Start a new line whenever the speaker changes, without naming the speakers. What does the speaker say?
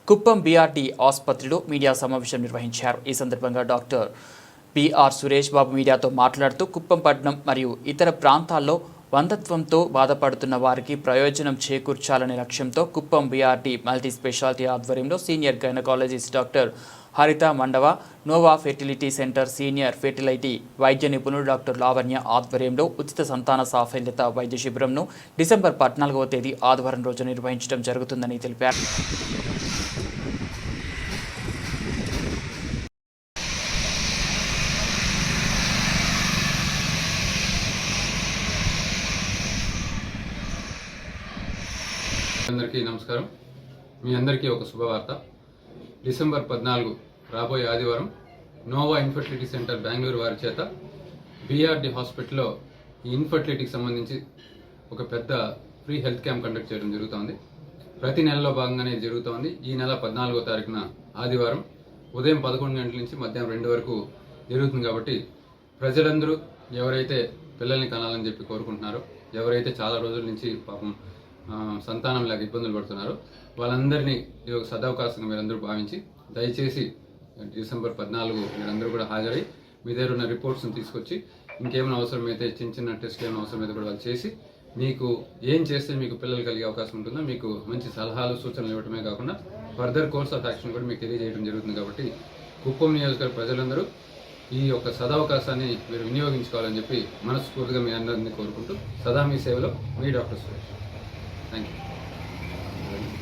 Kuppam BRT ఆసుపత్రిలో media సమావేశం నిర్వహించారు. ఈ సందర్భంగా డాక్టర్ బిఆర్ సురేష్ బాబు మీడియాతో మాట్లాడుతూ కుప్పం పట్టణం మరియు ఇతర ప్రాంతాల్లో వంధత్వంతో బాధపడుతున్న వారికి ప్రయోజనం చేకూర్చాలనే లక్ష్యంతో కుప్పం బీఆర్టీ మల్టీ స్పెషాలిటీ ఆధ్వర్యంలో senior gynaecologist doctor Haritha Mandava, Nova fertility centre senior fertility వైద్య నిపుణుడు డాక్టర్ లావణ్య ఆధ్వర్యంలో ఉచిత సంతాన సాఫల్యత వైద్య శిబిరంను డిసెంబర్ 14వ తేదీ ఆదివారం రోజు నిర్వహించడం జరుగుతుందని తెలిపారు.
అందరికీ నమస్కారం. మీ అందరికీ ఒక శుభవార్త. డిసెంబర్ 14 రాబోయే ఆదివారం నోవా ఇన్ఫర్టిలిటీ సెంటర్ బెంగళూరు వారి చేత బీఆర్డీ హాస్పిటల్లో ఈ ఇన్ఫర్టిలిటీకి సంబంధించి ఒక పెద్ద ఫ్రీ హెల్త్ క్యాంప్ కండక్ట్ చేయడం జరుగుతోంది. ప్రతి నెలలో భాగంగానే జరుగుతోంది. ఈ నెల 14వ తారీఖున ఆదివారం ఉదయం 11 గంటల నుంచి మధ్యాహ్నం 2 వరకు జరుగుతుంది. కాబట్టి ప్రజలందరూ ఎవరైతే పిల్లల్ని కనాలని చెప్పి కోరుకుంటున్నారో, ఎవరైతే చాలా రోజుల నుంచి పాపం సంతానం లేక ఇబ్బందులు పడుతున్నారు, వాళ్ళందరినీ ఇది ఒక సదవకాశంగా మీరందరూ భావించి దయచేసి డిసెంబర్ 14 మీరందరూ కూడా హాజరై మీ దగ్గర ఉన్న రిపోర్ట్స్ని తీసుకొచ్చి ఇంకేమైనా అవసరమైతే చిన్న టెస్ట్ ఏమైనా అవసరమైతే కూడా వాళ్ళు చేసి మీకు ఏం చేస్తే మీకు పిల్లలు కలిగే అవకాశం ఉంటుందో మీకు మంచి సలహాలు సూచనలు ఇవ్వడమే కాకుండా ఫర్దర్ కోర్స్ ఆఫ్ యాక్షన్ కూడా మీకు తెలియజేయడం జరుగుతుంది. కాబట్టి కుప్పం నియోజకవర్గ ప్రజలందరూ ఈ యొక్క సదవకాశాన్ని మీరు వినియోగించుకోవాలని చెప్పి మనస్ఫూర్తిగా మీ అందరినీ కోరుకుంటూ సదా మీ సేవలో మీ డాక్టర్ సురేష్. Thank you.